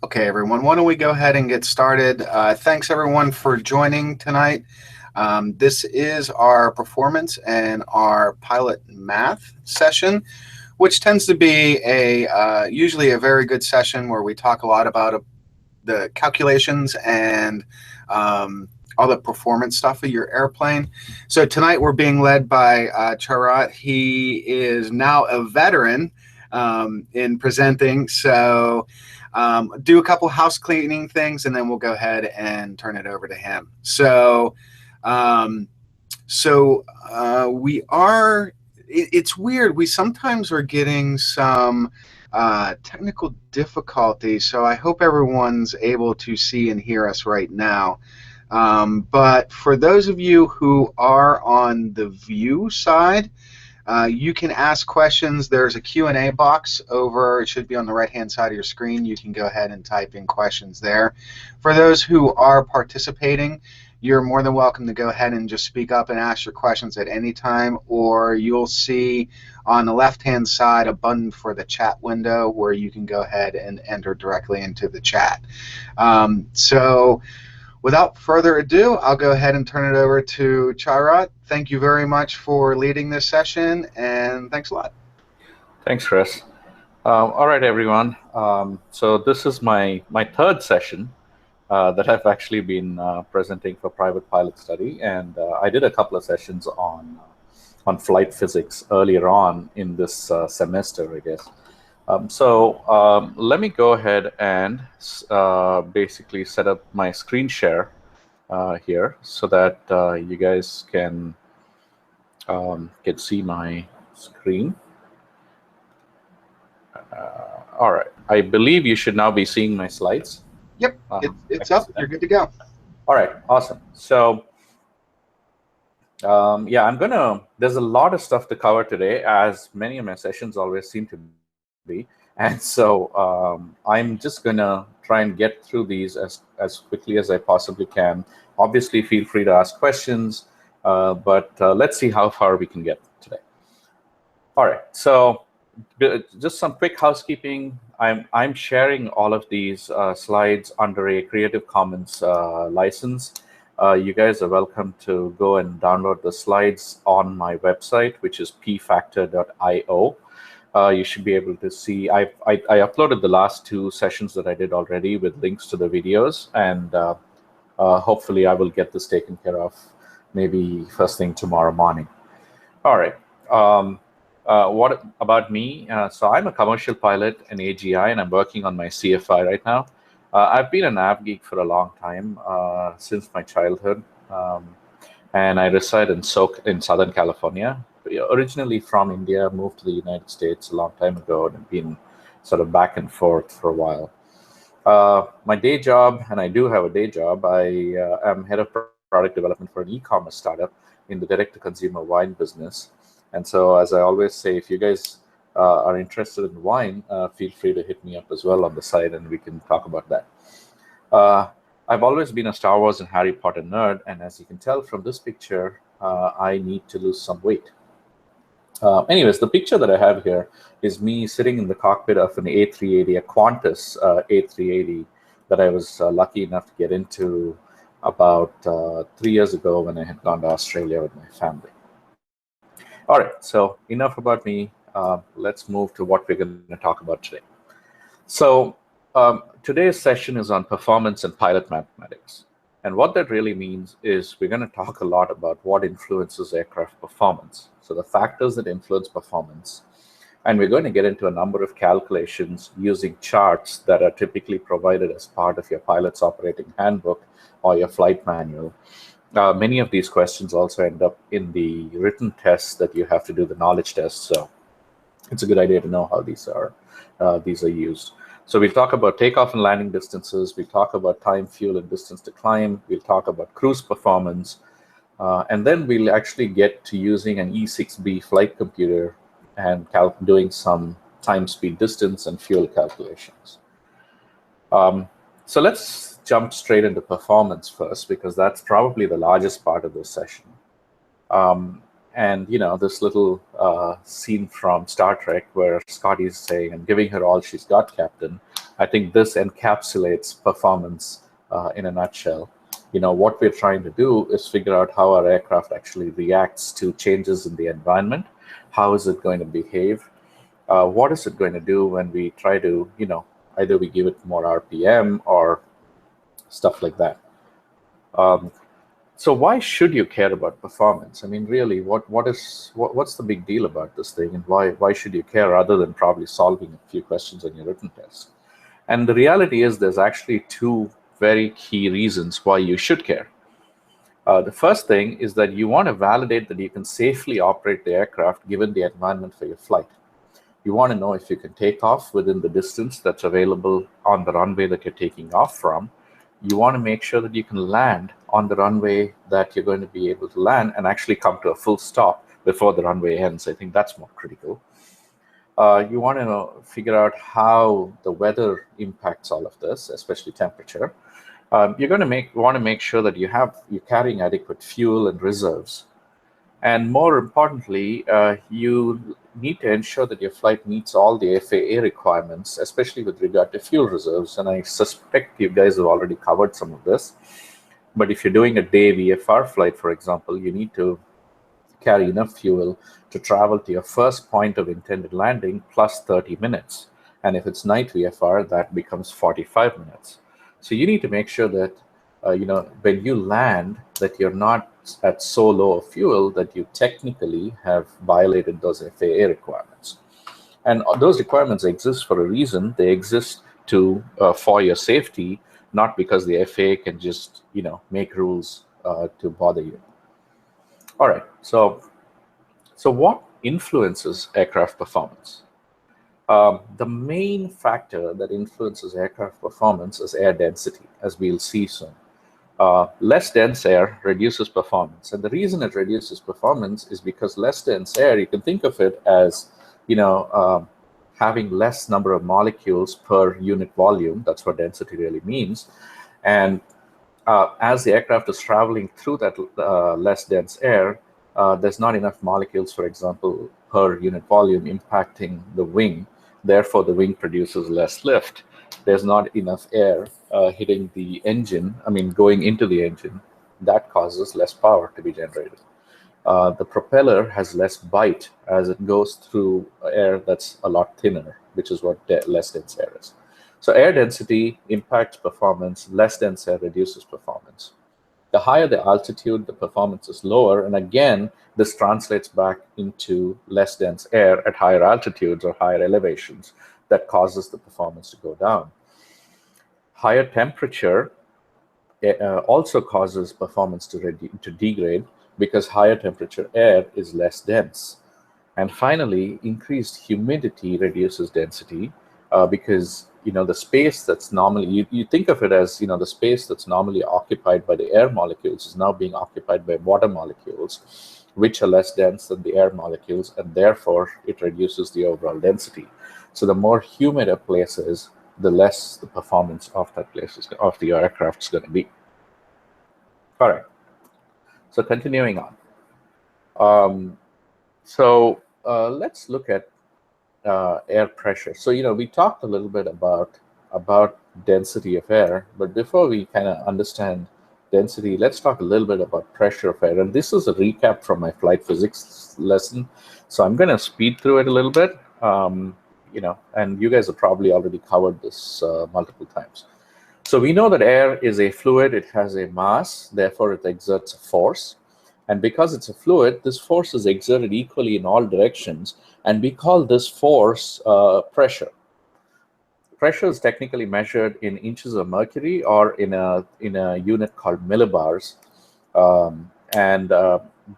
Okay, everyone, why don't we go ahead and get started? Thanks, everyone, for joining tonight. This is our performance and our pilot math session, which tends to be usually a very good session where we talk a lot about the calculations and all the performance stuff of your airplane. So tonight we're being led by Charat. He is now a veteran in presenting, so do a couple house cleaning things, and then we'll go ahead and turn it over to him. So, we are. It's weird. We sometimes are getting some technical difficulties. So I hope everyone's able to see and hear us right now. But for those of you who are on the view side, you can ask questions. There's a Q&A box over, it should be on the right-hand side of your screen. You can go ahead and type in questions there. For those who are participating, you're more than welcome to go ahead and just speak up and ask your questions at any time, or you'll see on the left-hand side a button for the chat window where you can go ahead and enter directly into the chat. Without further ado, I'll go ahead and turn it over to Charat. Thank you very much for leading this session, and thanks a lot. Thanks, Chris. All right, everyone. So this is my third session that I've actually been presenting for Private Pilot Study, and I did a couple of sessions on flight physics earlier on in this semester, I guess. Let me go ahead and basically set up my screen share here so that you guys can see my screen. All right. I believe you should now be seeing my slides. Yep, it's up. You're good to go. All right. Awesome. So yeah, there's a lot of stuff to cover today, as many of my sessions always seem to be. And so I'm just going to try and get through these as quickly as I possibly can. Obviously, feel free to ask questions, but let's see how far we can get today. All right. So just some quick housekeeping. I'm sharing all of these slides under a Creative Commons license. You guys are welcome to go and download the slides on my website, which is pfactor.io. You should be able to see. I uploaded the last two sessions that I did already with links to the videos, and hopefully I will get this taken care of maybe first thing tomorrow morning. All right. What about me? So I'm a commercial pilot in AGI, and I'm working on my CFI right now. I've been an av geek for a long time, since my childhood, and I reside in Southern California. Originally from India, moved to the United States a long time ago, and have been sort of back and forth for a while. My day job, and I do have a day job, I am head of product development for an e-commerce startup in the direct-to-consumer wine business. And so, as I always say, if you guys are interested in wine, feel free to hit me up as well on the side, and we can talk about that. I've always been a Star Wars and Harry Potter nerd, and as you can tell from this picture, I need to lose some weight. Anyways, the picture that I have here is me sitting in the cockpit of an A380, a Qantas A380 that I was lucky enough to get into about 3 years ago when I had gone to Australia with my family. All right, so enough about me. Let's move to what we're going to talk about today. So today's session is on performance and pilot mathematics. And what that really means is we're going to talk a lot about what influences aircraft performance. So the factors that influence performance. And we're going to get into a number of calculations using charts that are typically provided as part of your pilot's operating handbook or your flight manual. Many of these questions also end up in the written tests that you have to do, the knowledge tests. So it's a good idea to know how these are used. So we'll talk about takeoff and landing distances. We'll talk about time, fuel, and distance to climb. We'll talk about cruise performance. And then we'll actually get to using an E6B flight computer and doing some time, speed, distance, and fuel calculations. So let's jump straight into performance first, because that's probably the largest part of this session. And this little scene from Star Trek where Scotty's saying, "I'm giving her all she's got, Captain." I think this encapsulates performance in a nutshell. What we're trying to do is figure out how our aircraft actually reacts to changes in the environment. How is it going to behave? What is it going to do when we try to, either we give it more RPM or stuff like that. So why should you care about performance? I mean, really, what's the big deal about this thing, and why should you care other than probably solving a few questions on your written test? And the reality is there's actually two very key reasons why you should care. The first thing is that you want to validate that you can safely operate the aircraft given the environment for your flight. You want to know if you can take off within the distance that's available on the runway that you're taking off from. You want to make sure that you can land on the runway that you're going to be able to land and actually come to a full stop before the runway ends. I think that's more critical. You want to figure out how the weather impacts all of this, especially temperature. You're going to want to make sure that you're carrying adequate fuel and reserves. And more importantly, you need to ensure that your flight meets all the FAA requirements, especially with regard to fuel reserves. And I suspect you guys have already covered some of this. But if you're doing a day VFR flight, for example, you need to carry enough fuel to travel to your first point of intended landing plus 30 minutes. And if it's night VFR, that becomes 45 minutes. So you need to make sure that when you land, that you're not at so low of fuel that you technically have violated those FAA requirements. And those requirements exist for a reason. They exist for your safety, not because the FAA can just make rules to bother you. All right. So what influences aircraft performance? The main factor that influences aircraft performance is air density, as we'll see soon. Less dense air reduces performance. And the reason it reduces performance is because less dense air, you can think of it as, having less number of molecules per unit volume. That's what density really means. And as the aircraft is traveling through that less dense air, there's not enough molecules, for example, per unit volume impacting the wing. Therefore, the wing produces less lift. There's not enough air hitting the engine, going into the engine. That causes less power to be generated. The propeller has less bite as it goes through air that's a lot thinner, which is what less dense air is. So air density impacts performance. Less dense air reduces performance. The higher the altitude, the performance is lower. And again, this translates back into less dense air at higher altitudes or higher elevations. That causes the performance to go down. Higher temperature also causes performance to degrade because higher temperature air is less dense. And finally, increased humidity reduces density because the space that's normally, you think of it as the space that's normally occupied by the air molecules is now being occupied by water molecules, which are less dense than the air molecules, and therefore it reduces the overall density. So the more humid a place is, the less the performance of that place of the aircraft is going to be. All right. So continuing on. Let's look at air pressure. So we talked a little bit about density of air, but before we kind of understand density, let's talk a little bit about pressure of air. And this is a recap from my flight physics lesson, so I'm going to speed through it a little bit. And you guys have probably already covered this multiple times. So we know that air is a fluid. It has a mass, therefore it exerts a force. And because it's a fluid, this force is exerted equally in all directions, and we call this force pressure. Pressure is technically measured in inches of mercury or in a unit called millibars.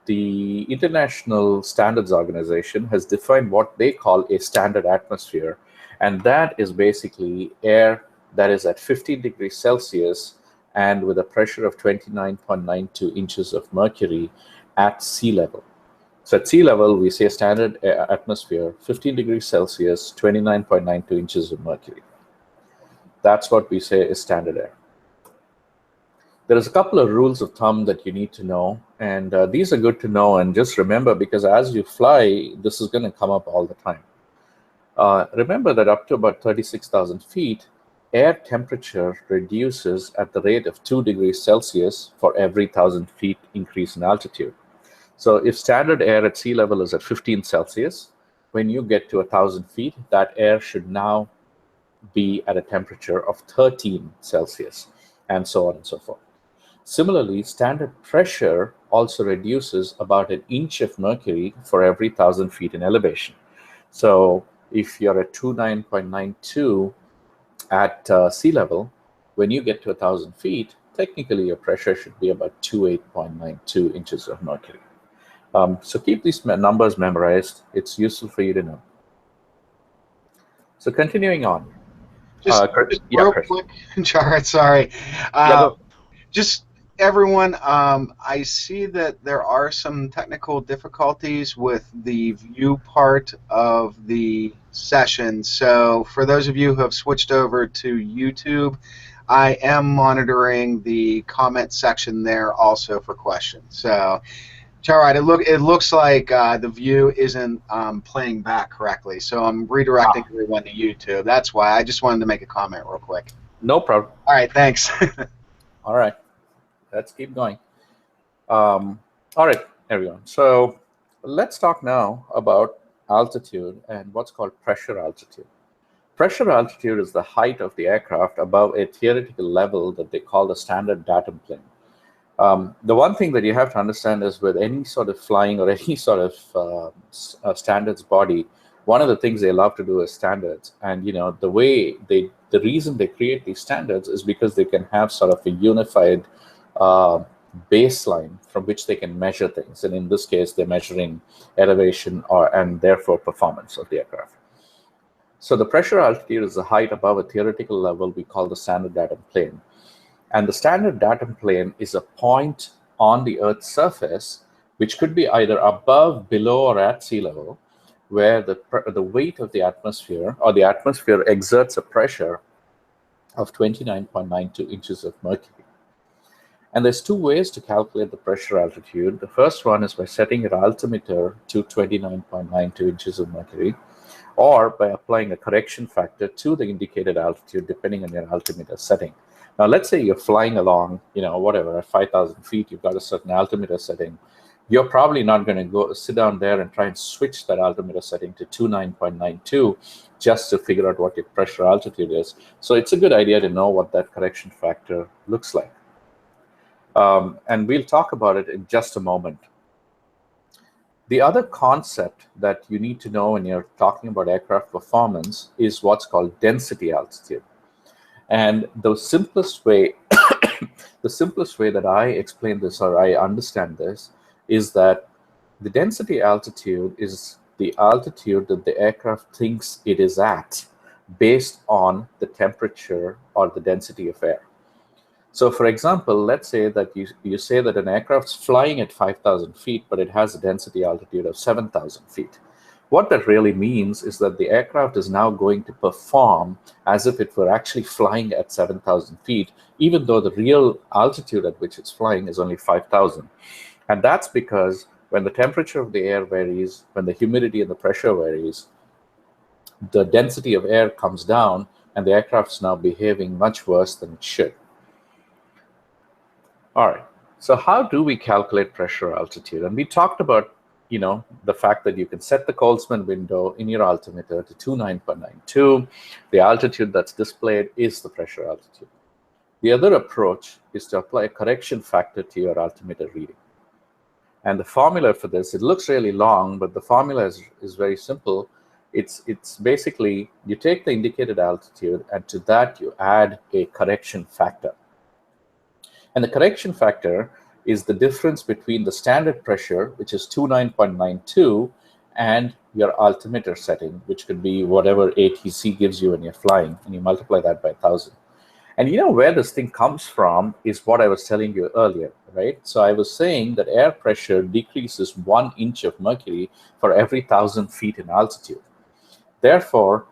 The International Standards Organization has defined what they call a standard atmosphere, and that is basically air that is at 15 degrees Celsius and with a pressure of 29.92 inches of mercury at sea level. So at sea level, we say standard atmosphere, 15 degrees Celsius, 29.92 inches of mercury. That's what we say is standard air. There's a couple of rules of thumb that you need to know, and these are good to know. And just remember, because as you fly, this is going to come up all the time. Remember that up to about 36,000 feet, air temperature reduces at the rate of 2 degrees Celsius for every 1,000 feet increase in altitude. So if standard air at sea level is at 15 Celsius, when you get to 1,000 feet, that air should now be at a temperature of 13 Celsius, and so on and so forth. Similarly, standard pressure also reduces about 1 inch of mercury for every 1,000 feet in elevation. So if you're at 29.92 at sea level, when you get to 1,000 feet, technically your pressure should be about 28.92 inches of mercury. So keep these numbers memorized. It's useful for you to know. So continuing on. Just Yeah, real Chris. quick, Jared, sorry. Go. Just everyone, I see that there are some technical difficulties with the view part of the session. So for those of you who have switched over to YouTube, I am monitoring the comment section there also for questions. So, Jared, it looks like the view isn't playing back correctly. So I'm redirecting everyone to YouTube. That's why I just wanted to make a comment real quick. No problem. All right, thanks. All right. Let's keep going. All right, everyone. So let's talk now about altitude and what's called pressure altitude. Pressure altitude is the height of the aircraft above a theoretical level that they call the standard datum plane. The one thing that you have to understand is with any sort of flying or any sort of standards body, one of the things they love to do is standards. And the reason they create these standards is because they can have sort of a unified baseline from which they can measure things. And in this case, they're measuring elevation and therefore performance of the aircraft. So the pressure altitude is the height above a theoretical level we call the standard datum plane. And the standard datum plane is a point on the Earth's surface, which could be either above, below, or at sea level, where the weight of the atmosphere, or the atmosphere exerts a pressure of 29.92 inches of mercury. And there's two ways to calculate the pressure altitude. The first one is by setting your altimeter to 29.92 inches of mercury, or by applying a correction factor to the indicated altitude, depending on your altimeter setting. Now, let's say you're flying along, whatever, at 5,000 feet, you've got a certain altimeter setting. You're probably not going to go sit down there and try and switch that altimeter setting to 29.92 just to figure out what your pressure altitude is. So it's a good idea to know what that correction factor looks like. And we'll talk about it in just a moment. The other concept that you need to know when you're talking about aircraft performance is what's called density altitude. And the simplest way, that I explain this or I understand this is that the density altitude is the altitude that the aircraft thinks it is at based on the temperature or the density of air. So for example, let's say that you say that an aircraft's flying at 5,000 feet, but it has a density altitude of 7,000 feet. What that really means is that the aircraft is now going to perform as if it were actually flying at 7,000 feet, even though the real altitude at which it's flying is only 5,000. And that's because when the temperature of the air varies, when the humidity and the pressure varies, the density of air comes down, and the aircraft's now behaving much worse than it should. All right, so how do we calculate pressure altitude? And we talked about the fact that you can set the Coltsman window in your altimeter to 29.92. The altitude that's displayed is the pressure altitude. The other approach is to apply a correction factor to your altimeter reading. And the formula for this, it looks really long, but the formula is very simple. It's basically you take the indicated altitude, and to that you add a correction factor. And the correction factor is the difference between the standard pressure, which is 29.92, and your altimeter setting, which could be whatever ATC gives you when you're flying, and you multiply that by 1,000. And where this thing comes from is what I was telling you earlier, right? So I was saying that air pressure decreases 1 inch of mercury for every 1,000 feet in altitude. Therefore,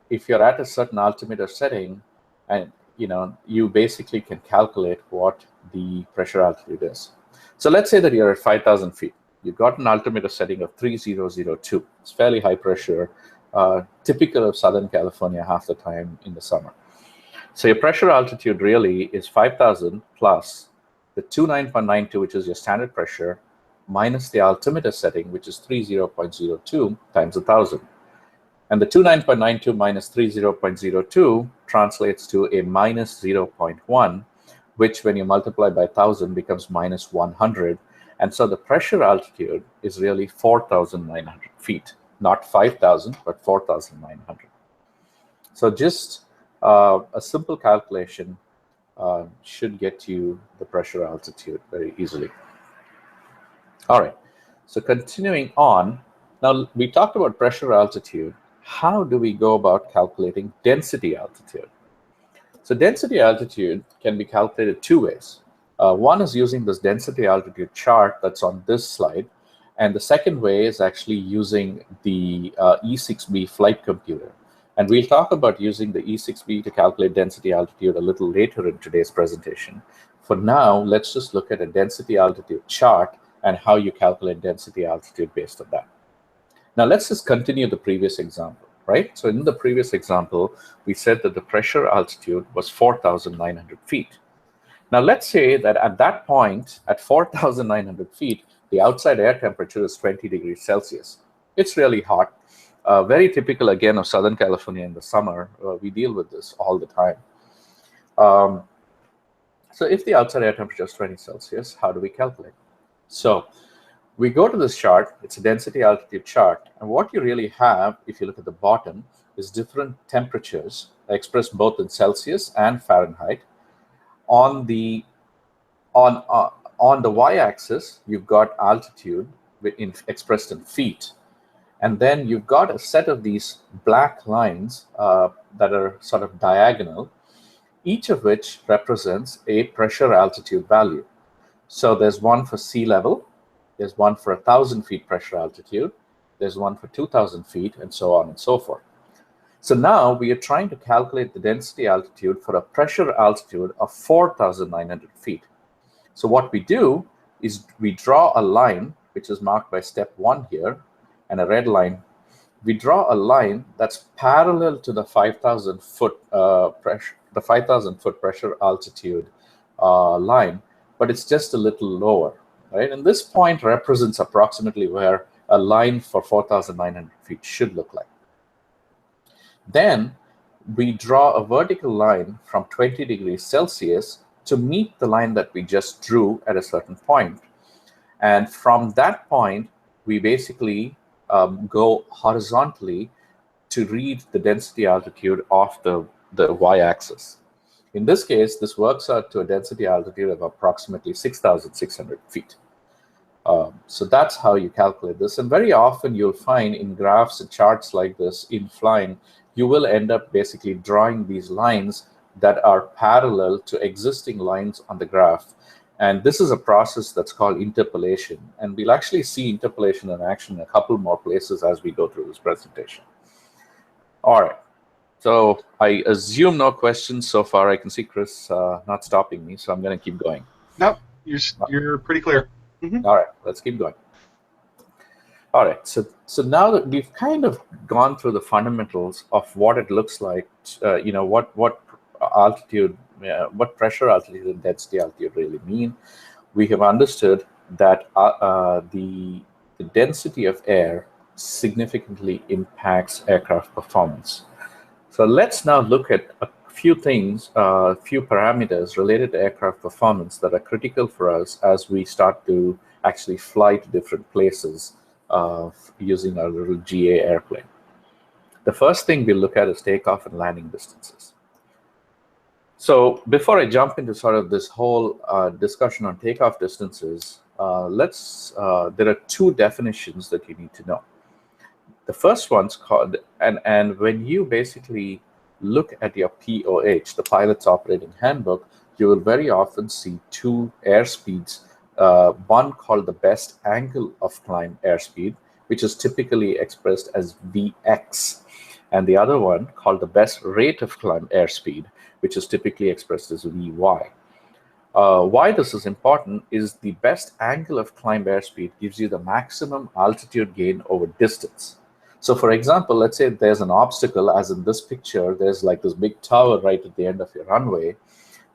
if you're at a certain altimeter setting, and you basically can calculate what the pressure altitude is. So let's say that you're at 5,000 feet. You've got an altimeter setting of 3002. It's fairly high pressure, typical of Southern California half the time in the summer. So your pressure altitude really is 5,000 plus the 29.92, which is your standard pressure, minus the altimeter setting, which is 30.02 times 1,000. And the 29.92 minus 30.02 translates to a minus 0.1, which when you multiply by 1,000 becomes minus 100. And so the pressure altitude is really 4,900 feet, not 5,000, but 4,900. So just a simple calculation should get you the pressure altitude very easily. All right, so continuing on, now we talked about pressure altitude. How do we go about calculating density altitude? So density altitude can be calculated two ways. One is using this density altitude chart that's on this slide, and the second way is actually using the E6B Flight Computer. And we'll talk about using the E6B to calculate density altitude a little later in today's presentation. For now, let's just look at a density altitude chart and how you calculate density altitude based on that. Now let's just continue the previous example, right? So in the previous example, we said that the pressure altitude was 4,900 feet. Now let's say that at that point, at 4,900 feet, the outside air temperature is 20 degrees Celsius. It's really hot. Very typical, again, of Southern California in the summer. We deal with this all the time. So if the outside air temperature is 20 Celsius, how do we calculate? So we go to this chart. It's a density altitude chart. And what you really have, if you look at the bottom, is different temperatures expressed both in Celsius and Fahrenheit. On the y-axis, you've got altitude expressed in feet. And then you've got a set of these black lines that are sort of diagonal, each of which represents a pressure altitude value. So there's one for sea level, there's one for 1,000 feet pressure altitude, there's one for 2,000 feet, and so on and so forth. So now we are trying to calculate the density altitude for a pressure altitude of 4,900 feet. So what we do is we draw a line, which is marked by step 1 here, and a red line. We draw a line that's parallel to the 5,000 foot pressure, the 5,000 foot pressure altitude line, but it's just a little lower, right? And this point represents approximately where a line for 4,900 feet should look like. Then we draw a vertical line from 20 degrees Celsius to meet the line that we just drew at a certain point. And from that point, we basically go horizontally to read the density altitude of the y-axis. In this case, this works out to a density altitude of approximately 6,600 feet. So that's how you calculate this. And very often you'll find in graphs and charts like this in flying, you will end up basically drawing these lines that are parallel to existing lines on the graph. And this is a process that's called interpolation. And we'll actually see interpolation in action in a couple more places as we go through this presentation. All right. So I assume no questions so far. I can see Chris not stopping me, so I'm going to keep going. No, you're pretty clear. Mm-hmm. All right, let's keep going. All right, so now that we've kind of gone through the fundamentals of what it looks like, what altitude, what pressure altitude and density altitude really mean, we have understood that the density of air significantly impacts aircraft performance. So let's now look at a few things, a few parameters related to aircraft performance that are critical for us as we start to actually fly to different places using our little GA airplane. The first thing we'll look at is takeoff and landing distances. So before I jump into sort of this whole discussion on takeoff distances, there are two definitions that you need to know. The first one's called, and when you basically look at your POH, the Pilot's Operating Handbook, you will very often see two airspeeds, one called the best angle of climb airspeed, which is typically expressed as Vx, and the other one called the best rate of climb airspeed, which is typically expressed as Vy. Why this is important is the best angle of climb airspeed gives you the maximum altitude gain over distance. So for example, let's say there's an obstacle, as in this picture, there's like this big tower right at the end of your runway.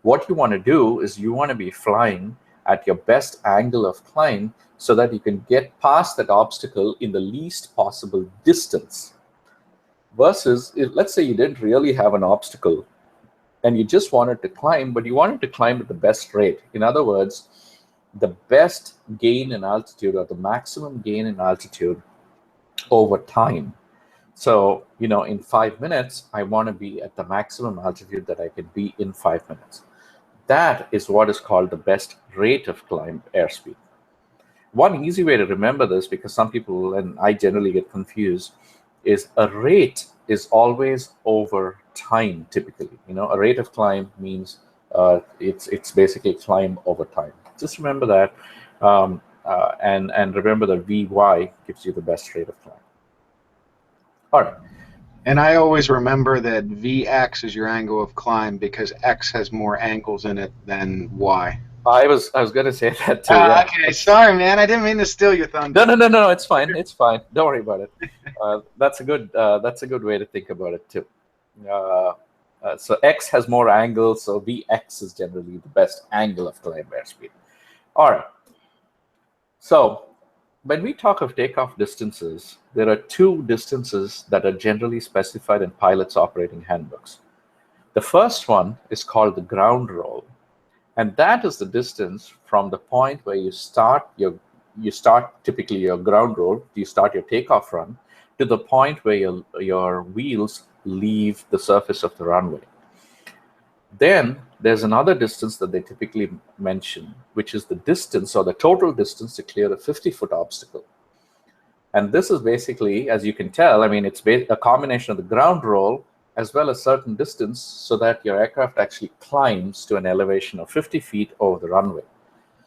What you want to do is you want to be flying at your best angle of climb so that you can get past that obstacle in the least possible distance. Versus, let's say you didn't really have an obstacle and you just wanted to climb, but you wanted to climb at the best rate. In other words, the best gain in altitude or the maximum gain in altitude over time. So, in 5 minutes, I want to be at the maximum altitude that I can be in 5 minutes. That is what is called the best rate of climb airspeed. One easy way to remember this, because some people, and I generally get confused, is a rate is always over time, typically. A rate of climb means it's basically climb over time. Just remember that, and remember that Vy gives you the best rate of climb. All right. And I always remember that Vx is your angle of climb because X has more angles in it than Y. I was going to say that too. Yeah. Okay, sorry, man. I didn't mean to steal your thunder. No. It's fine. It's fine. Don't worry about it. That's a good way to think about it too. So X has more angles, so Vx is generally the best angle of climb airspeed. All right. So when we talk of takeoff distances, there are two distances that are generally specified in pilots' operating handbooks. The first one is called the ground roll, and that is the distance from the point where you start typically your ground roll, you start your takeoff run, to the point where your wheels leave the surface of the runway. Then there's another distance that they typically mention, which is the distance or the total distance to clear a 50-foot obstacle. And this is basically, as you can tell, it's a combination of the ground roll as well as certain distance so that your aircraft actually climbs to an elevation of 50 feet over the runway.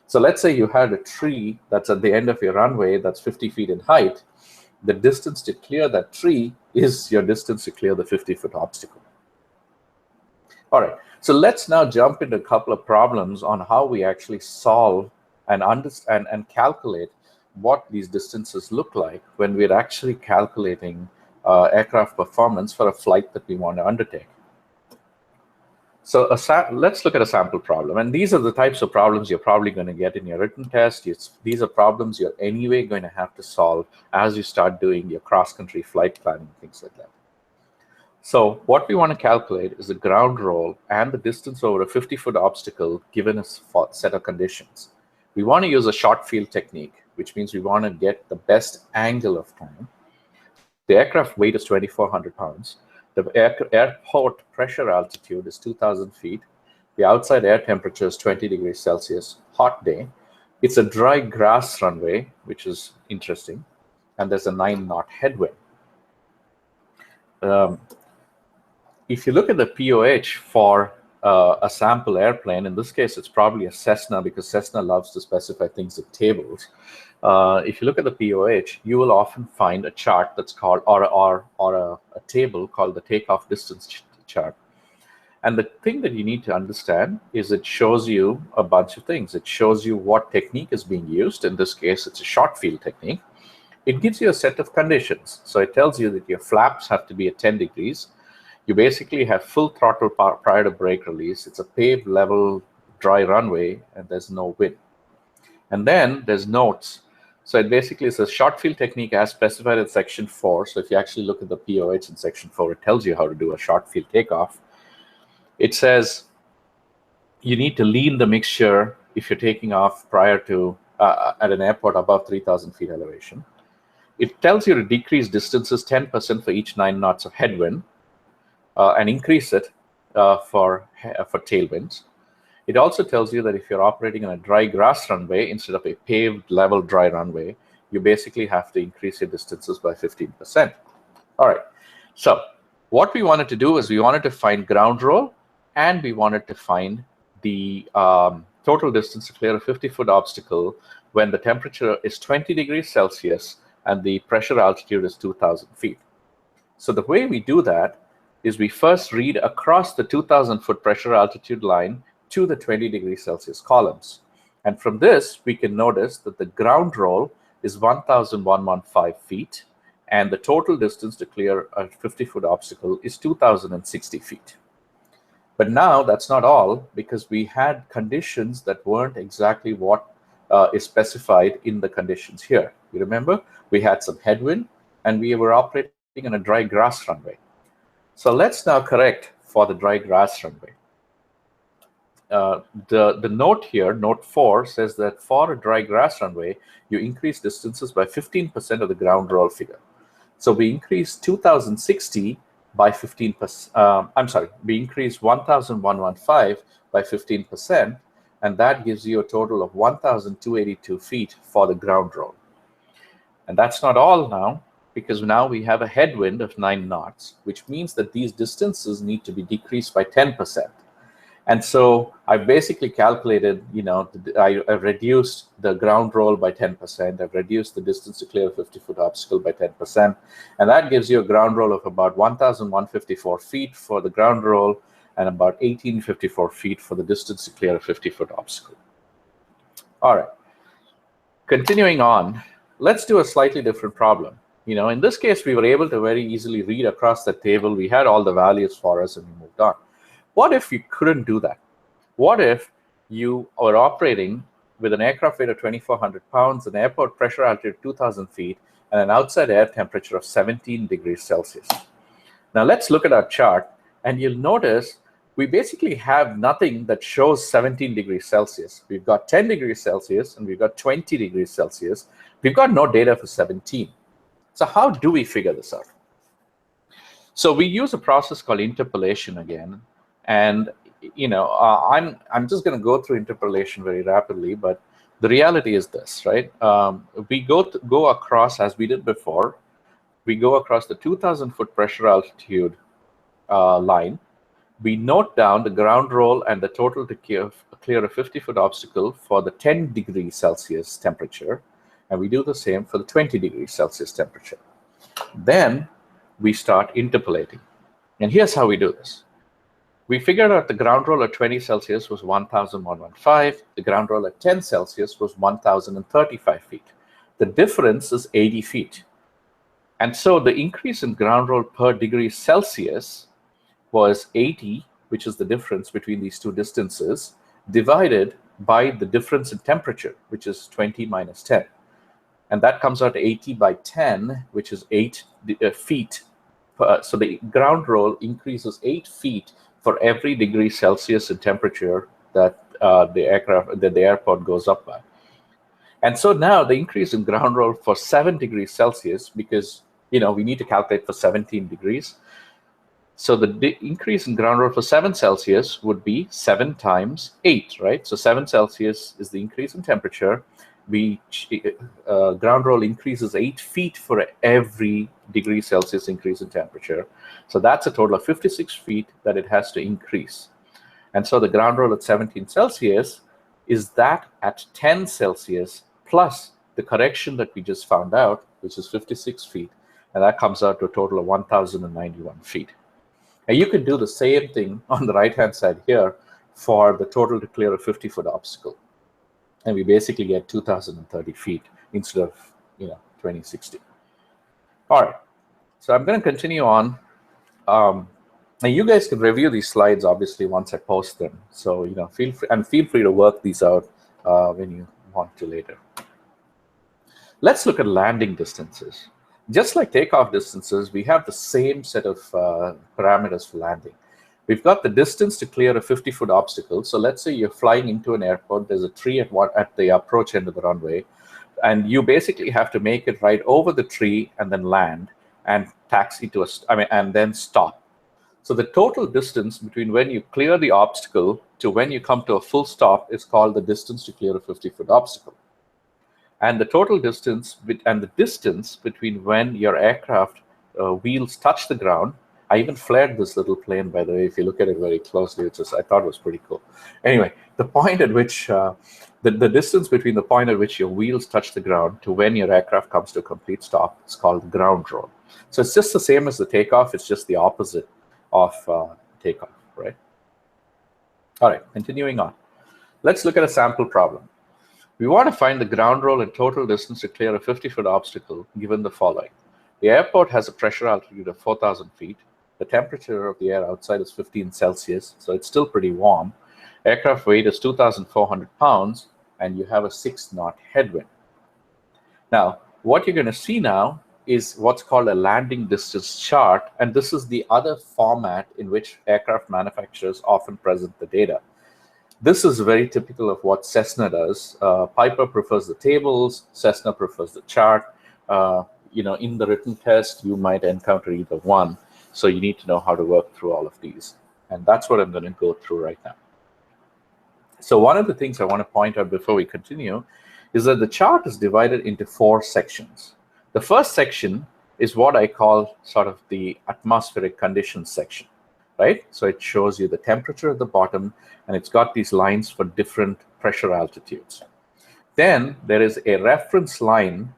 So let's say you had a tree that's at the end of your runway that's 50 feet in height. The distance to clear that tree is your distance to clear the 50-foot obstacle. All right, so let's now jump into a couple of problems on how we actually solve and understand and calculate what these distances look like when we're actually calculating aircraft performance for a flight that we want to undertake. So let's look at a sample problem. And these are the types of problems you're probably going to get in your written test. These are problems you're anyway going to have to solve as you start doing your cross-country flight planning, things like that. So what we want to calculate is the ground roll and the distance over a 50-foot obstacle given a set of conditions. We want to use a short field technique, which means we want to get the best angle of climb. The aircraft weight is 2,400 pounds. The airport pressure altitude is 2,000 feet. The outside air temperature is 20 degrees Celsius, hot day. It's a dry grass runway, which is interesting. And there's a 9-knot headwind. If you look at the POH for a sample airplane, in this case, it's probably a Cessna because Cessna loves to specify things in tables. If you look at the POH, you will often find a chart that's called, or a table called the takeoff distance chart. And the thing that you need to understand is it shows you a bunch of things. It shows you what technique is being used. In this case, it's a short field technique. It gives you a set of conditions. So it tells you that your flaps have to be at 10 degrees. You basically have full throttle prior to brake release. It's a paved, level, dry runway, and there's no wind. And then there's notes. So it basically is a short field technique as specified in section 4. So if you actually look at the POH in section 4, it tells you how to do a short field takeoff. It says you need to lean the mixture if you're taking off prior to at an airport above 3,000 feet elevation. It tells you to decrease distances 10% for each 9 knots of headwind and increase it for tailwinds. It also tells you that if you're operating on a dry grass runway instead of a paved level dry runway, you basically have to increase your distances by 15%. All right. So what we wanted to do is we wanted to find ground roll, and we wanted to find the total distance to clear a 50-foot obstacle when the temperature is 20 degrees Celsius and the pressure altitude is 2,000 feet. So the way we do that is we first read across the 2,000 foot pressure altitude line to the 20 degrees Celsius columns. And from this, we can notice that the ground roll is 1,115 feet, and the total distance to clear a 50-foot obstacle is 2,060 feet. But now that's not all, because we had conditions that weren't exactly what is specified in the conditions here. You remember, we had some headwind, and we were operating on a dry grass runway. So let's now correct for the dry grass runway. The note here, note 4, says that for a dry grass runway, you increase distances by 15% of the ground roll figure. So we increased 2,060 by 15%. We increased 1,115 by 15%, and that gives you a total of 1,282 feet for the ground roll. And that's not all now, because now we have a headwind of 9 knots, which means that these distances need to be decreased by 10%. And so I basically calculated, I reduced the ground roll by 10%. I've reduced the distance to clear a 50-foot obstacle by 10%. And that gives you a ground roll of about 1,154 feet for the ground roll and about 1,854 feet for the distance to clear a 50-foot obstacle. All right. Continuing on, let's do a slightly different problem. In this case, we were able to very easily read across the table. We had all the values for us, and we moved on. What if you couldn't do that? What if you are operating with an aircraft weight of 2,400 pounds, an airport pressure altitude of 2,000 feet, and an outside air temperature of 17 degrees Celsius? Now let's look at our chart, and you'll notice we basically have nothing that shows 17 degrees Celsius. We've got 10 degrees Celsius, and we've got 20 degrees Celsius. We've got no data for 17. So how do we figure this out? So we use a process called interpolation again. And I'm just going to go through interpolation very rapidly, but the reality is this, right? We go across, as we did before, we go across the 2,000 foot pressure altitude line. We note down the ground roll and the total to clear a 50-foot obstacle for the 10 degrees Celsius temperature, and we do the same for the 20 degrees Celsius temperature. Then we start interpolating, and here's how we do this. We figured out the ground roll at 20 Celsius was 1,115. The ground roll at 10 Celsius was 1,035 feet. The difference is 80 feet. And so the increase in ground roll per degree Celsius was 80, which is the difference between these two distances, divided by the difference in temperature, which is 20 minus 10. And that comes out to 80 by 10, which is 8 feet. So the ground roll increases 8 feet for every degree Celsius in temperature that the airport goes up by. And so now the increase in ground roll for 7 degrees Celsius, because we need to calculate for 17 degrees. So the increase in ground roll for 7 Celsius would be 7 times 8, right? So 7 Celsius is the increase in temperature. Ground roll increases 8 feet for every degree Celsius increase in temperature. So that's a total of 56 feet that it has to increase. And so the ground roll at 17 Celsius is that at 10 Celsius plus the correction that we just found out, which is 56 feet. And that comes out to a total of 1,091 feet. And you can do the same thing on the right-hand side here for the total to clear a 50-foot obstacle. And we basically get 2,030 feet instead of 2060. All right, so I'm going to continue on. And you guys can review these slides, obviously, once I post them. So feel free to work these out when you want to later. Let's look at landing distances. Just like takeoff distances, we have the same set of parameters for landing. We've got the distance to clear a 50-foot obstacle. So let's say you're flying into an airport. There's a tree at the approach end of the runway. And you basically have to make it right over the tree and then land and taxi to and then stop. So the total distance between when you clear the obstacle to when you come to a full stop is called the distance to clear a 50-foot obstacle. And the total distance and the distance between when your aircraft wheels touch the ground. I even flared this little plane, by the way, if you look at it very closely, which I thought was pretty cool. Anyway, the point at which, the distance between the point at which your wheels touch the ground to when your aircraft comes to a complete stop is called ground roll. So it's just the same as the takeoff, it's just the opposite. of takeoff, right? All right, continuing on. Let's look at a sample problem. We want to find the ground roll and total distance to clear a 50-foot obstacle given the following. The airport has a pressure altitude of 4,000 feet. The temperature of the air outside is 15 Celsius, so it's still pretty warm. Aircraft weight is 2,400 pounds, and you have a 6-knot headwind. Now, what you're going to see now is what's called a landing distance chart, and this is the other format in which aircraft manufacturers often present the data. This is very typical of what Cessna does. Piper prefers the tables, Cessna prefers the chart. In the written test, you might encounter either one, so you need to know how to work through all of these, and that's what I'm going to go through right now. So one of the things I want to point out before we continue is that the chart is divided into 4 sections. The first section is what I call sort of the atmospheric conditions section, right? So it shows you the temperature at the bottom, and it's got these lines for different pressure altitudes. Then there is a reference line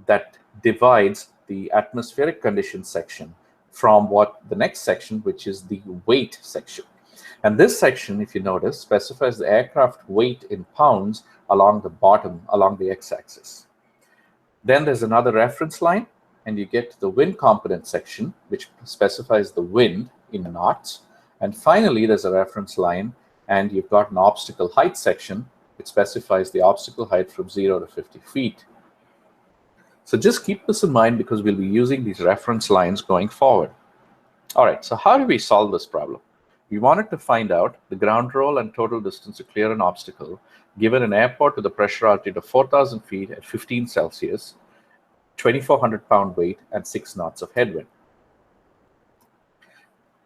that divides the atmospheric conditions section from the next section, which is the weight section. And this section, if you notice, specifies the aircraft weight in pounds along the bottom, along the x-axis. Then there's another reference line, and you get to the wind component section, which specifies the wind in knots. And finally, there's a reference line, and you've got an obstacle height section, which specifies the obstacle height from 0 to 50 feet. So just keep this in mind because we'll be using these reference lines going forward. All right, so how do we solve this problem? We wanted to find out the ground roll and total distance to clear an obstacle given an airport with a pressure altitude of 4,000 feet at 15 Celsius, 2,400 pound weight, and 6 knots of headwind.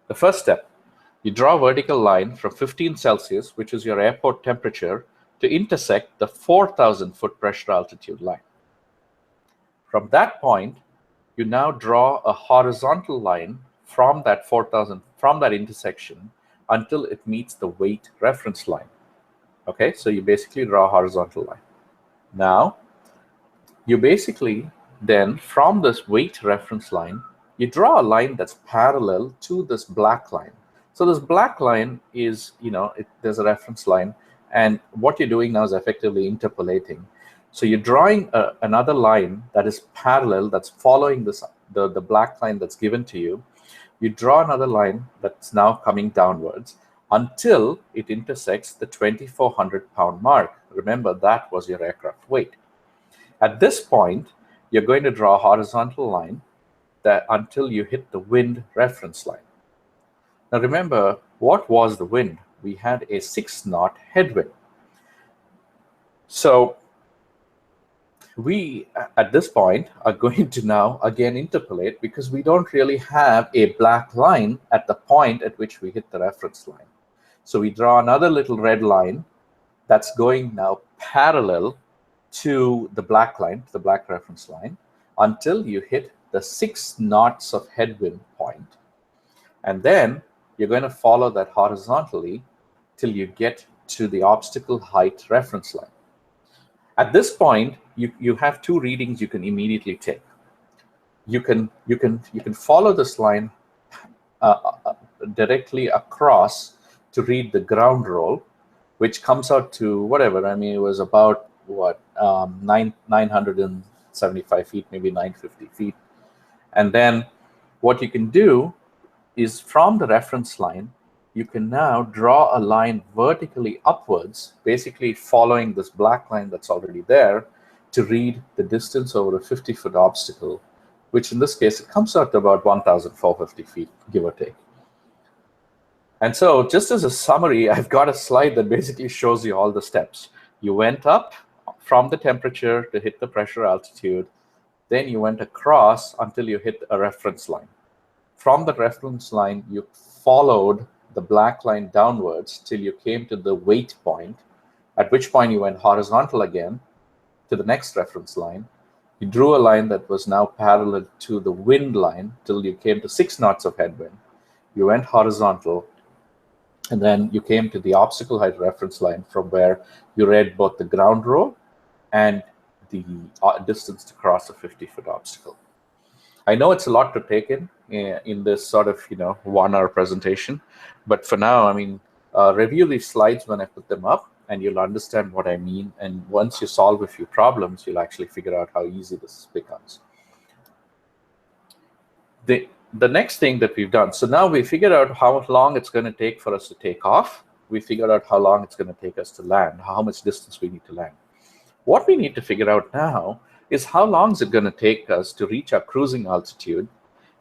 The first step, you draw a vertical line from 15 Celsius, which is your airport temperature, to intersect the 4,000 foot pressure altitude line. From that point, you now draw a horizontal line from that 4,000, from that intersection until it meets the weight reference line. Okay, so you basically draw a horizontal line. Now, you basically then, from this weight reference line, you draw a line that's parallel to this black line. So this black line is, there's a reference line, and what you're doing now is effectively interpolating. So you're drawing another line that is parallel, that's following this the black line that's given to you. You draw another line that's now coming downwards until it intersects the 2,400 pound mark. Remember, that was your aircraft weight. At this point, you're going to draw a horizontal line that until you hit the wind reference line. Now remember, what was the wind? We had a 6-knot headwind. So we, at this point, are going to now again interpolate because we don't really have a black line at the point at which we hit the reference line. So we draw another little red line that's going now parallel to the black line, to the black reference line, until you hit the 6 knots of headwind point. And then you're going to follow that horizontally till you get to the obstacle height reference line. At this point, you have 2 readings you can immediately take. You can follow this line directly across to read the ground roll, which comes out to whatever. I mean, it was about what 975 feet, maybe 950 feet. And then what you can do is from the reference line, you can now draw a line vertically upwards, basically following this black line that's already there, to read the distance over a 50-foot obstacle, which in this case, it comes out to about 1,450 feet, give or take. And so just as a summary, I've got a slide that basically shows you all the steps. You went up from the temperature to hit the pressure altitude. Then you went across until you hit a reference line. From the reference line, you followed the black line downwards till you came to the weight point, at which point you went horizontal again to the next reference line. You drew a line that was now parallel to the wind line till you came to 6 knots of headwind. You went horizontal, and then you came to the obstacle height reference line from where you read both the ground roll and the distance to cross a 50-foot obstacle. I know it's a lot to take in this sort of 1 hour presentation, but for now, I mean, review these slides when I put them up, and you'll understand what I mean. And once you solve a few problems, you'll actually figure out how easy this becomes. The next thing that we've done, so now we figured out how long it's going to take for us to take off. We figured out how long it's going to take us to land, how much distance we need to land. What we need to figure out now is how long is it going to take us to reach our cruising altitude,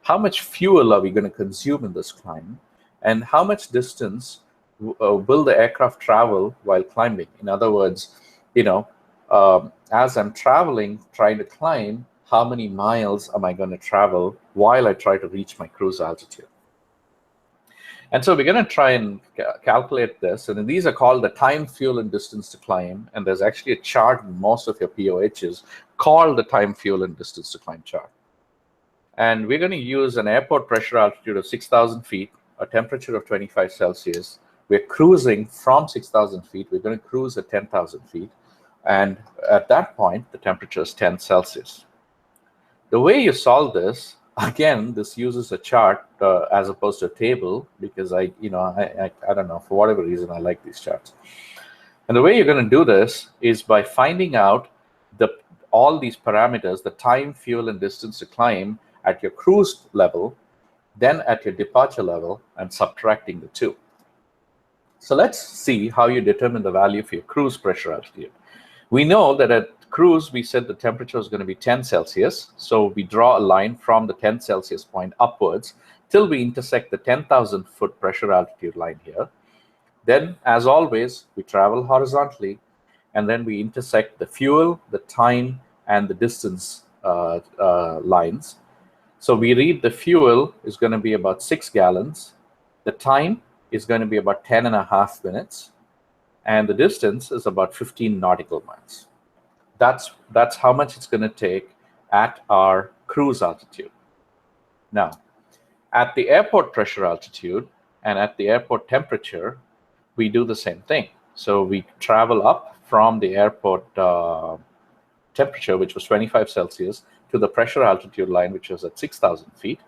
how much fuel are we going to consume in this climb, and how much distance will the aircraft travel while climbing. In other words, as I'm traveling, trying to climb, how many miles am I going to travel while I try to reach my cruise altitude? And so we're going to try and calculate this. And these are called the time, fuel, and distance to climb. And there's actually a chart in most of your POHs called the time, fuel, and distance to climb chart. And we're going to use an airport pressure altitude of 6,000 feet, a temperature of 25 Celsius. We're cruising from 6,000 feet. We're going to cruise at 10,000 feet. And at that point, the temperature is 10 Celsius. The way you solve this, again, this uses a chart as opposed to a table, because I don't know, for whatever reason, I like these charts. And the way you're going to do this is by finding out all these parameters, the time, fuel, and distance to climb at your cruise level, then at your departure level, and subtracting the two. So let's see how you determine the value for your cruise pressure altitude. We know that at cruise, we said the temperature is going to be 10 Celsius. So we draw a line from the 10 Celsius point upwards till we intersect the 10,000 foot pressure altitude line here. Then, as always, we travel horizontally, and then we intersect the fuel, the time, and the distance lines. So we read the fuel is going to be about 6 gallons. The time is going to be about 10.5 minutes. And the distance is about 15 nautical miles. That's how much it's going to take at our cruise altitude. Now, at the airport pressure altitude and at the airport temperature, we do the same thing. So we travel up from the airport temperature, which was 25 Celsius, to the pressure altitude line, which was at 6,000 feet.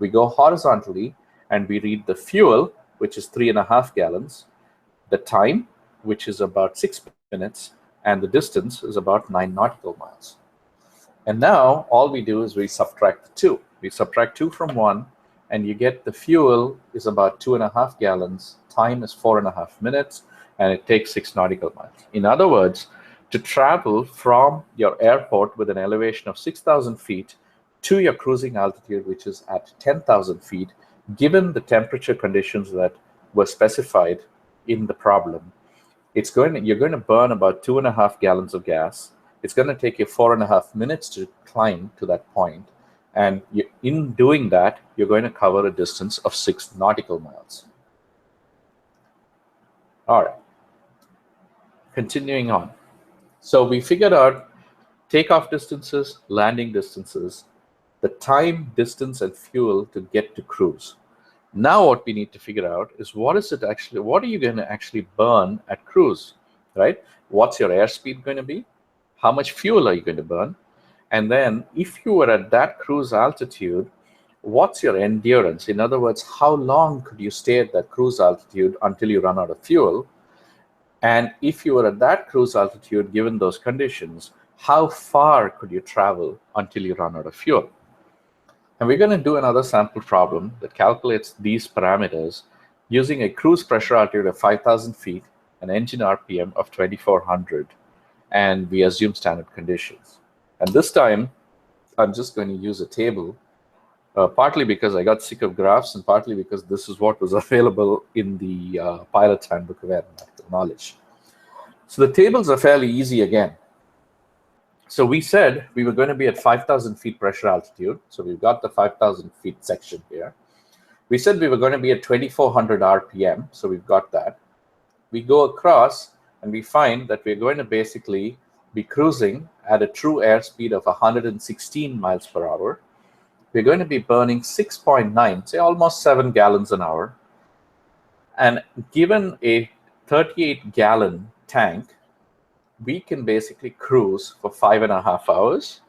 We go horizontally and we read the fuel, which is 3.5 gallons, the time, which is about 6 minutes, and the distance is about 9 nautical miles. And now all we do is we subtract the two. We subtract 2 from 1, and you get the fuel is about 2.5 gallons, time is 4.5 minutes, and it takes 6 nautical miles. In other words, to travel from your airport with an elevation of 6,000 feet to your cruising altitude, which is at 10,000 feet, given the temperature conditions that were specified in the problem, you're going to burn about 2.5 gallons of gas. It's going to take you 4.5 minutes to climb to that point. And in doing that, you're going to cover a distance of 6 nautical miles. All right. Continuing on. So we figured out takeoff distances, landing distances, the time, distance, and fuel to get to cruise. Now what we need to figure out is what are you going to actually burn at cruise, right? What's your airspeed going to be? How much fuel are you going to burn? And then if you were at that cruise altitude, what's your endurance? In other words, how long could you stay at that cruise altitude until you run out of fuel? And if you were at that cruise altitude, given those conditions, how far could you travel until you run out of fuel? And we're going to do another sample problem that calculates these parameters using a cruise pressure altitude of 5,000 feet, an engine RPM of 2,400, and we assume standard conditions. And this time, I'm just going to use a table, partly because I got sick of graphs and partly because this is what was available in the Pilot's Handbook of Aeronautical Knowledge. So the tables are fairly easy again. So we said we were going to be at 5,000 feet pressure altitude. So we've got the 5,000 feet section here. We said we were going to be at 2,400 RPM. So we've got that. We go across and we find that we're going to basically be cruising at a true airspeed of 116 miles per hour. We're going to be burning 6.9, say almost 7 gallons an hour. And given a 38-gallon tank, we can basically cruise for 5.5 hours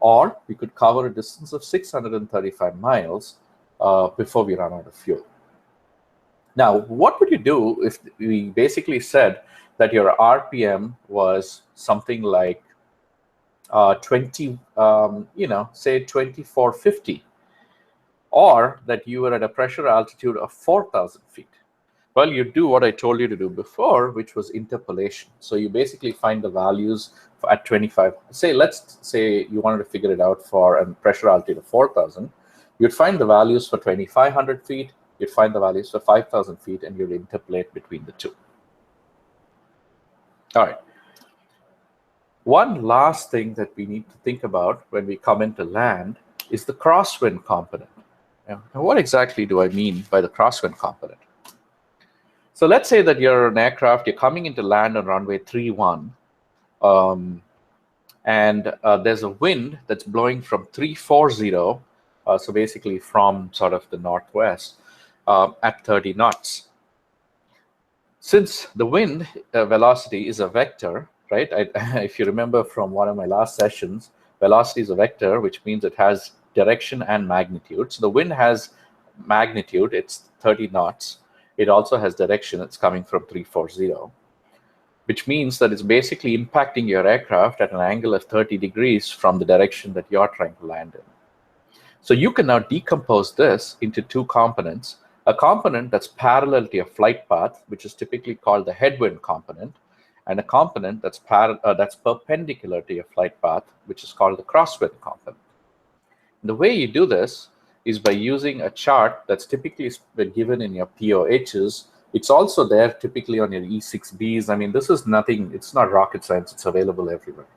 or we could cover a distance of 635 miles before we run out of fuel. Now, what would you do if we basically said that your RPM was something like say 2450, or that you were at a pressure altitude of 4,000 feet? Well, you do what I told you to do before, which was interpolation. So you basically find the values at 25. Let's say you wanted to figure it out for a pressure altitude of 4,000. You'd find the values for 2,500 feet, you'd find the values for 5,000 feet, and you'd interpolate between the two. All right. One last thing that we need to think about when we come into land is the crosswind component. Now, what exactly do I mean by the crosswind component? So let's say that you're an aircraft, you're coming into land on runway 31, and there's a wind that's blowing from 340, so basically from sort of the northwest, at 30 knots. Since the wind velocity is a vector, right? If you remember from one of my last sessions, velocity is a vector, which means it has direction and magnitude. So the wind has magnitude, it's 30 knots. It also has direction, it's coming from 340, which means that it's basically impacting your aircraft at an angle of 30 degrees from the direction that you're trying to land in. So you can now decompose this into two components: a component that's parallel to your flight path, which is typically called the headwind component, and a component that's perpendicular to your flight path, which is called the crosswind component. And the way you do this is by using a chart that's typically given in your POHs. It's also there typically on your E6Bs. I mean, this is nothing, it's not rocket science, it's available everywhere.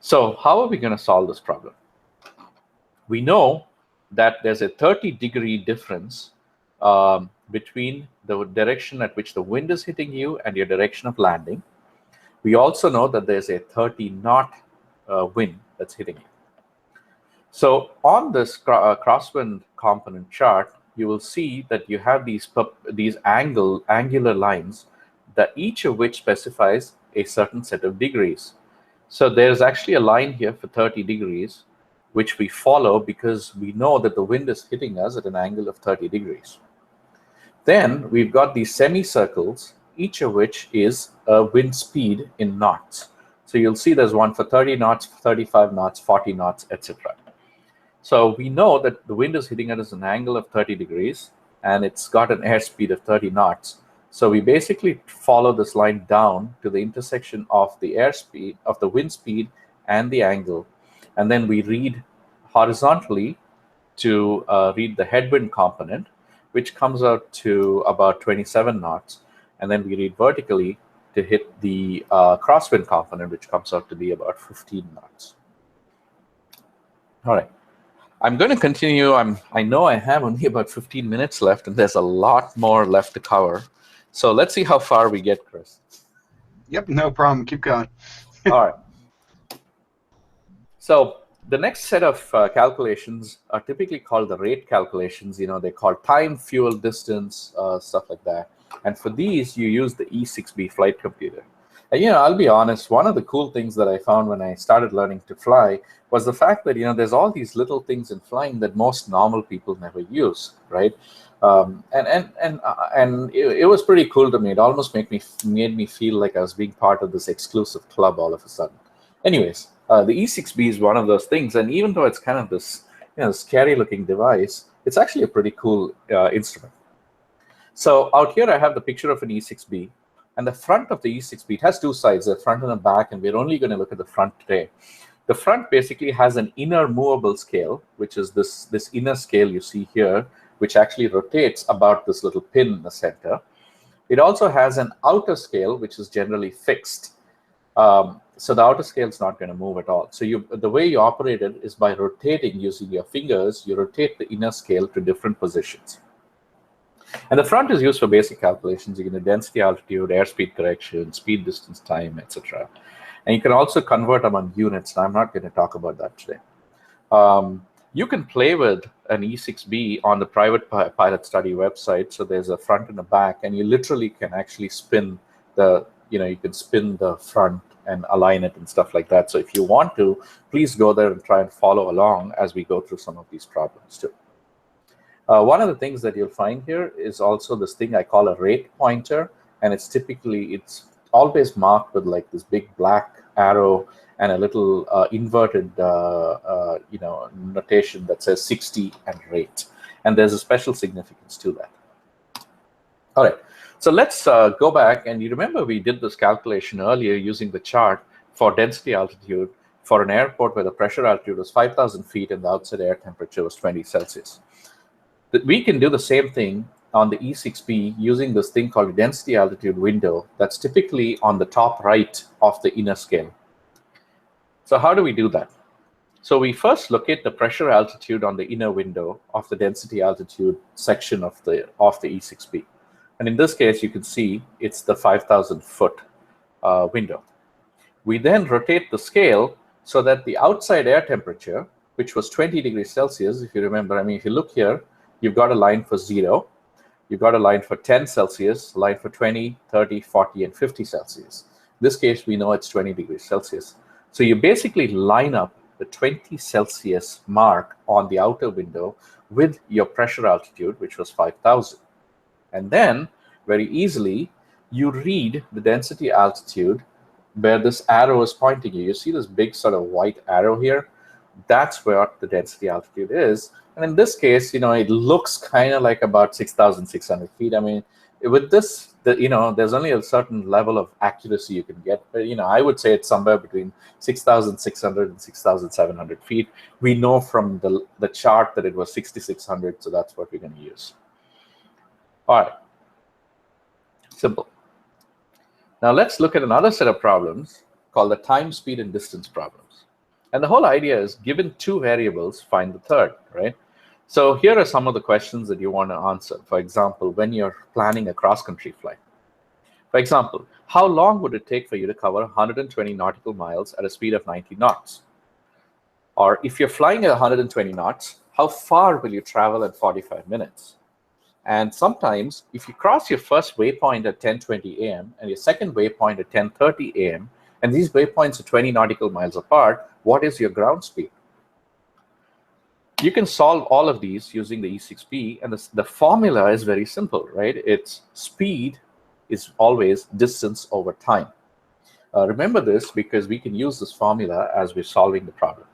So how are we going to solve this problem? We know that there's a 30-degree difference between the direction at which the wind is hitting you and your direction of landing. We also know that there's a 30-knot wind that's hitting you. So on this crosswind component chart, you will see that you have these angular lines, that each of which specifies a certain set of degrees. So there's actually a line here for 30 degrees, which we follow because we know that the wind is hitting us at an angle of 30 degrees. Then we've got these semicircles, each of which is a wind speed in knots. So you'll see there's one for 30 knots, 35 knots, 40 knots, etc. So we know that the wind is hitting at us an angle of 30 degrees, and it's got an airspeed of 30 knots. So we basically follow this line down to the intersection of the airspeed, of the wind speed and the angle. And then we read horizontally to read the headwind component, which comes out to about 27 knots. And then we read vertically to hit the crosswind component, which comes out to be about 15 knots. All right. I'm going to continue. I know I have only about 15 minutes left, and there's a lot more left to cover. So let's see how far we get, Chris. Yep, no problem. Keep going. All right. So the next set of calculations are typically called the rate calculations. You know, they're called time, fuel, distance, stuff like that. And for these, you use the E6B Flight Computer. And, you know, I'll be honest, one of the cool things that I found when I started learning to fly was the fact that, you know, there's all these little things in flying that most normal people never use, right? And it was pretty cool to me. It almost made me feel like I was being part of this exclusive club all of a sudden. Anyways, the E6B is one of those things, and even though it's kind of this, you know, scary-looking device, it's actually a pretty cool instrument. So out here I have the picture of an E6B, and the front of the E6B, it has two sides, the front and the back, and we're only going to look at the front today. The front basically has an inner movable scale, which is this inner scale you see here, which actually rotates about this little pin in the center. It also has an outer scale, which is generally fixed. So the outer scale is not going to move at all. So the way you operate it is by rotating using your fingers. You rotate the inner scale to different positions. And the front is used for basic calculations. You can do density, altitude, airspeed correction, speed, distance, time, etc. And you can also convert among units. And I'm not going to talk about that today. You can play with an E6B on the private pilot study website. So there's a front and a back, and you literally can actually spin the, you can spin the front and align it and stuff like that. So if you want to, please go there and try and follow along as we go through some of these problems too. One of the things that you'll find here is also this thing I call a rate pointer, and it's always marked with like this big black arrow and a little inverted notation that says 60 and rate, and there's a special significance to that. All right, so let's go back, and you remember we did this calculation earlier using the chart for density altitude for an airport where the pressure altitude was 5,000 feet and the outside air temperature was 20 Celsius. We can do the same thing on the E6B using this thing called density altitude window that's typically on the top right of the inner scale. So how do we do that? So we first locate the pressure altitude on the inner window of the density altitude section of the E6B. And in this case, you can see it's the 5,000 foot window. We then rotate the scale so that the outside air temperature, which was 20 degrees Celsius, if you remember, I mean, if you look here, you've got a line for 0, you've got a line for 10 Celsius, a line for 20, 30, 40, and 50 Celsius. In this case, we know it's 20 degrees Celsius. So you basically line up the 20 Celsius mark on the outer window with your pressure altitude, which was 5,000. And then, very easily, you read the density altitude where this arrow is pointing you. You see this big sort of white arrow here? That's where the density altitude is. And in this case, it looks kind of like about 6,600 feet. I mean, with this, there's only a certain level of accuracy you can get. But, I would say it's somewhere between 6,600 and 6,700 feet. We know from the chart that it was 6,600, so that's what we're going to use. All right. Simple. Now let's look at another set of problems called the time, speed, and distance problems. And the whole idea is, given two variables, find the third, right? So here are some of the questions that you want to answer. For example, when you're planning a cross-country flight. For example, how long would it take for you to cover 120 nautical miles at a speed of 90 knots? Or if you're flying at 120 knots, how far will you travel in 45 minutes? And sometimes, if you cross your first waypoint at 10:20 a.m. and your second waypoint at 10:30 a.m., and these waypoints are 20 nautical miles apart, what is your ground speed? You can solve all of these using the E6B, and the formula is very simple, right? It's speed is always distance over time. Remember this because we can use this formula as we're solving the problem.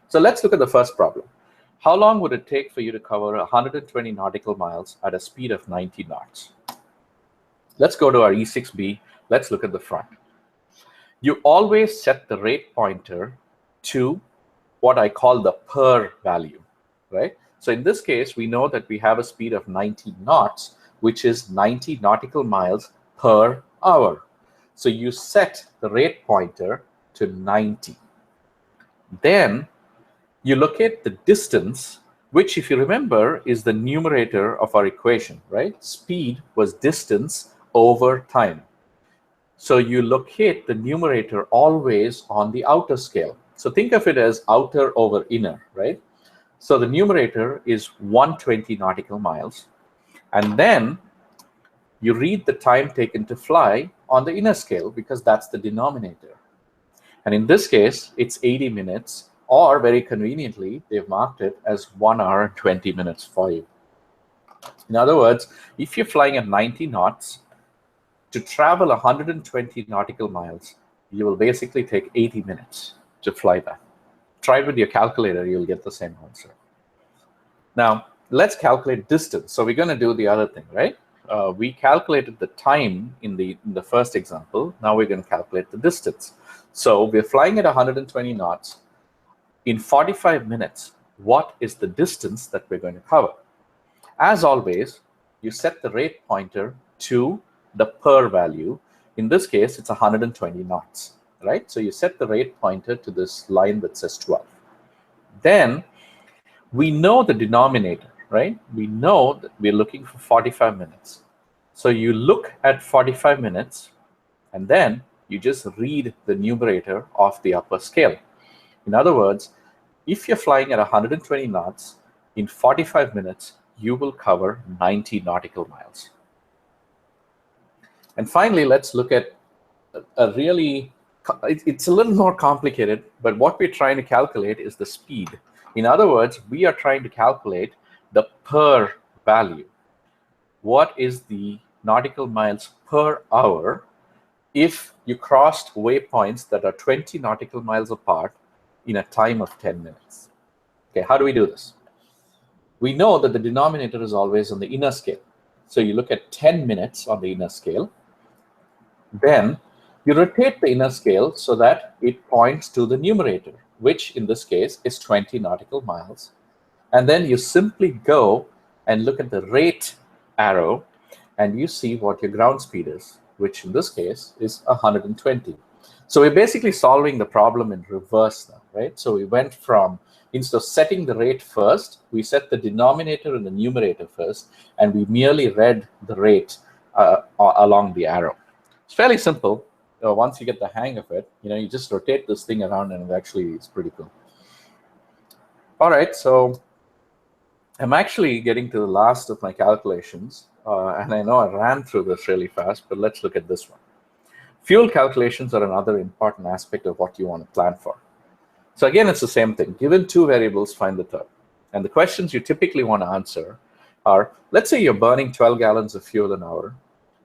So let's look at the first problem. How long would it take for you to cover 120 nautical miles at a speed of 90 knots? Let's go to our E6B. Let's look at the front. You always set the rate pointer to what I call the per value, right? So in this case, we know that we have a speed of 90 knots, which is 90 nautical miles per hour. So you set the rate pointer to 90. Then you locate the distance, which, if you remember, is the numerator of our equation, right? Speed was distance over time. So you locate the numerator always on the outer scale. So think of it as outer over inner, right? So the numerator is 120 nautical miles. And then you read the time taken to fly on the inner scale because that's the denominator. And in this case, it's 80 minutes. Or very conveniently, they've marked it as 1 hour and 20 minutes for you. In other words, if you're flying at 90 knots, to travel 120 nautical miles, you will basically take 80 minutes to fly that. Try it with your calculator, you'll get the same answer. Now, let's calculate distance. So we're going to do the other thing, right? We calculated the time in the first example. Now we're going to calculate the distance. So we're flying at 120 knots. In 45 minutes, what is the distance that we're going to cover? As always, you set the rate pointer to the per value. In this case, it's 120 knots, right? So you set the rate pointer to this line that says 12. Then we know the denominator, right? We know that we're looking for 45 minutes. So you look at 45 minutes, and then you just read the numerator of the upper scale. In other words, if you're flying at 120 knots, in 45 minutes, you will cover 90 nautical miles. And finally, let's look at a really it's a little more complicated, but what we're trying to calculate is the speed. In other words, we are trying to calculate the per value. What is the nautical miles per hour if you crossed waypoints that are 20 nautical miles apart in a time of 10 minutes? Okay, how do we do this? We know that the denominator is always on the inner scale. So you look at 10 minutes on the inner scale. Then you rotate the inner scale so that it points to the numerator, which in this case is 20 nautical miles. And then you simply go and look at the rate arrow, and you see what your ground speed is, which in this case is 120. So we're basically solving the problem in reverse now, right? So we went from, instead of setting the rate first, we set the denominator and the numerator first, and we merely read the rate along the arrow. It's fairly simple. Once you get the hang of it, you just rotate this thing around, and it's pretty cool. All right, so I'm actually getting to the last of my calculations, and I know I ran through this really fast, but let's look at this one. Fuel calculations are another important aspect of what you want to plan for. So again, it's the same thing. Given two variables, find the third. And the questions you typically want to answer are, let's say you're burning 12 gallons of fuel an hour,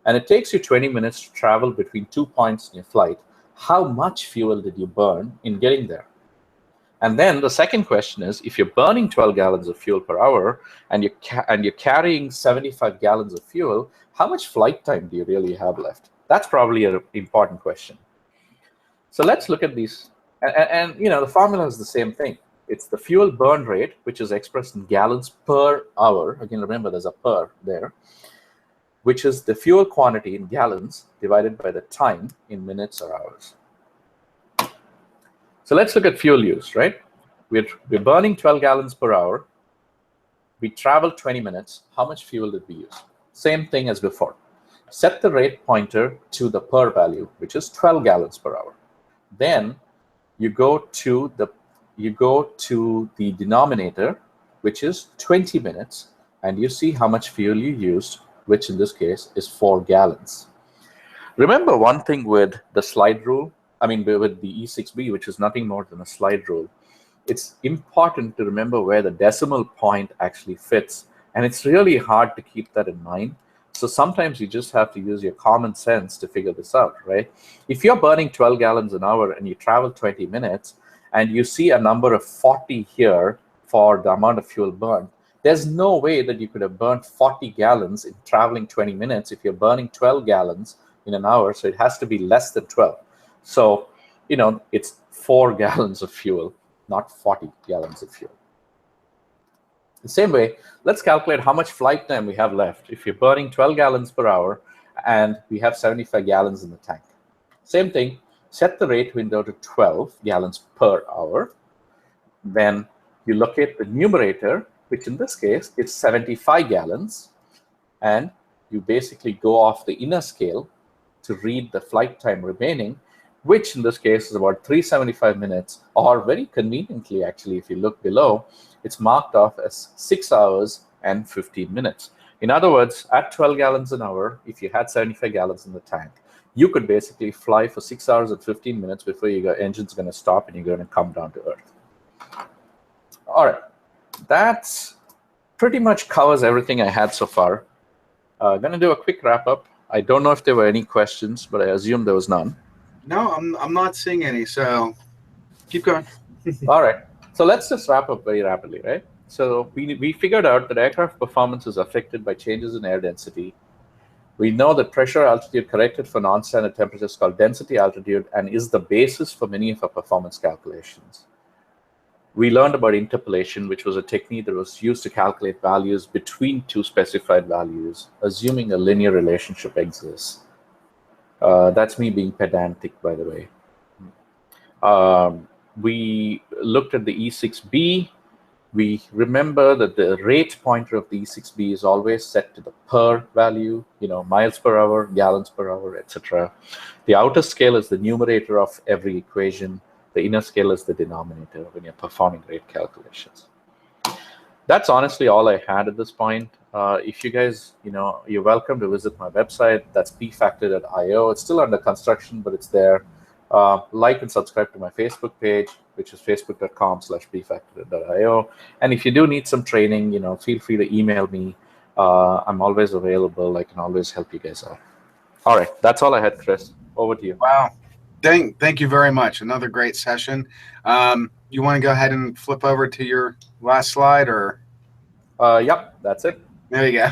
and it takes you 20 minutes to travel between 2 points in your flight. How much fuel did you burn in getting there? And then the second question is, if you're burning 12 gallons of fuel per hour and you're carrying 75 gallons of fuel, how much flight time do you really have left? That's probably an important question. So let's look at these. And the formula is the same thing. It's the fuel burn rate, which is expressed in gallons per hour. Again, remember there's a per there, which is the fuel quantity in gallons divided by the time in minutes or hours. So let's look at fuel use, right? We're burning 12 gallons per hour. We traveled 20 minutes. How much fuel did we use? Same thing as before. Set the rate pointer to the per value, which is 12 gallons per hour. Then you go to the denominator, which is 20 minutes, and you see how much fuel you used, which in this case is 4 gallons. Remember one thing with the slide rule, with the E6B, which is nothing more than a slide rule. It's important to remember where the decimal point actually fits, and it's really hard to keep that in mind. So sometimes you just have to use your common sense to figure this out, right? If you're burning 12 gallons an hour and you travel 20 minutes and you see a number of 40 here for the amount of fuel burned, there's no way that you could have burned 40 gallons in traveling 20 minutes if you're burning 12 gallons in an hour, so it has to be less than 12. So, it's 4 gallons of fuel, not 40 gallons of fuel. The same way, let's calculate how much flight time we have left if you're burning 12 gallons per hour and we have 75 gallons in the tank. Same thing, set the rate window to 12 gallons per hour. Then you locate the numerator, which in this case is 75 gallons, and you basically go off the inner scale to read the flight time remaining, which in this case is about 375 minutes, or very conveniently, actually, if you look below, it's marked off as 6 hours and 15 minutes. In other words, at 12 gallons an hour, if you had 75 gallons in the tank, you could basically fly for 6 hours and 15 minutes before your engine's going to stop and you're going to come down to Earth. All right, that pretty much covers everything I had so far. Going to do a quick wrap up. I don't know if there were any questions, but I assume there was none. No, I'm not seeing any, so keep going. All right, so let's just wrap up very rapidly, right? So we figured out that aircraft performance is affected by changes in air density. We know that pressure altitude corrected for non-standard temperatures is called density altitude and is the basis for many of our performance calculations. We learned about interpolation, which was a technique that was used to calculate values between two specified values, assuming a linear relationship exists. That's me being pedantic, by the way. We looked at the E6B. We remember that the rate pointer of the E6B is always set to the per value, miles per hour, gallons per hour, etc. The outer scale is the numerator of every equation. The inner scale is the denominator when you're performing rate calculations. That's honestly all I had at this point. If you guys, you're welcome to visit my website. That's pfactor.io. It's still under construction, but it's there. Like and subscribe to my Facebook page, which is facebook.com/bfactor.io. And if you do need some training, feel free to email me. I'm always available. I can always help you guys out. All right, that's all I had, Chris. Over to you. Wow. Thank you very much. Another great session. You want to go ahead and flip over to your last slide, or? Yep, that's it. There you go.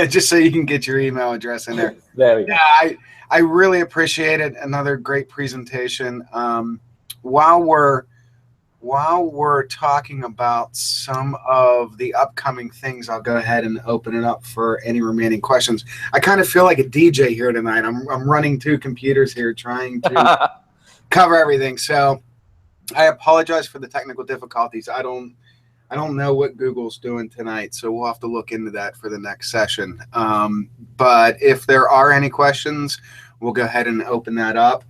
Just so you can get your email address in there. There we go. Yeah, I really appreciate it. Another great presentation. While we're talking about some of the upcoming things, I'll go ahead and open it up for any remaining questions. I kind of feel like a DJ here tonight. I'm running two computers here trying to cover everything. So I apologize for the technical difficulties. I don't know what Google's doing tonight, so we'll have to look into that for the next session. But if there are any questions, we'll go ahead and open that up.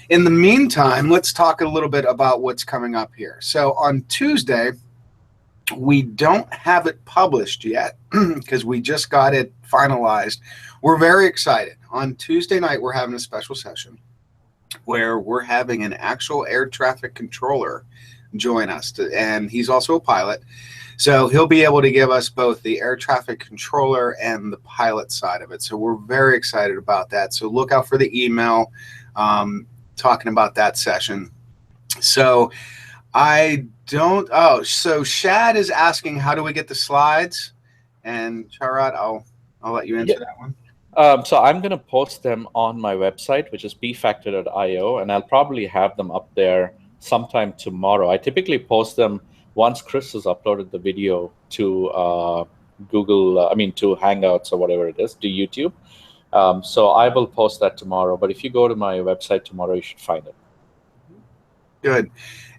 In the meantime, let's talk a little bit about what's coming up here. So on Tuesday, we don't have it published yet because we just got it finalized. We're very excited. On Tuesday night, we're having a special session where we're having an actual air traffic controller join us, and he's also a pilot, so he'll be able to give us both the air traffic controller and the pilot side of it. So we're very excited about that, so look out for the email talking about that session. So so Shad is asking, how do we get the slides? And Charat, I'll let you answer that one. So I'm going to post them on my website, which is bfactor.io, and I'll probably have them up there sometime tomorrow. I typically post them once Chris has uploaded the video to to Hangouts or whatever it is, to YouTube. So I will post that tomorrow. But if you go to my website tomorrow, you should find it. Good.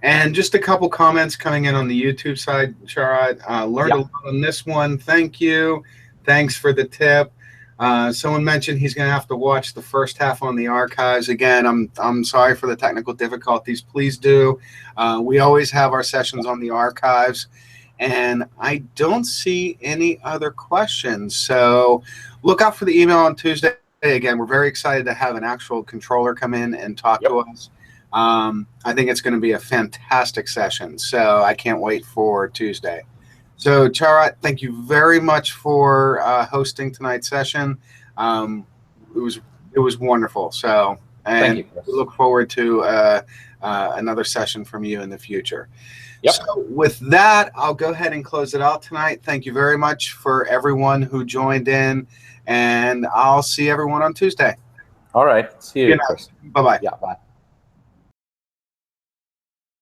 And just a couple comments coming in on the YouTube side, Charat. Learned a lot on this one. Thank you. Thanks for the tip. Someone mentioned he's going to have to watch the first half on the archives. Again, I'm sorry for the technical difficulties. Please do. We always have our sessions on the archives. And I don't see any other questions. So look out for the email on Tuesday. Again, we're very excited to have an actual controller come in and talk to us. I think it's going to be a fantastic session. So I can't wait for Tuesday. So Charat, thank you very much for hosting tonight's session. It was wonderful. So, and thank you, we look forward to another session from you in the future. Yep. So with that, I'll go ahead and close it out tonight. Thank you very much for everyone who joined in, and I'll see everyone on Tuesday. All right. See you. Bye-bye. Yeah, bye.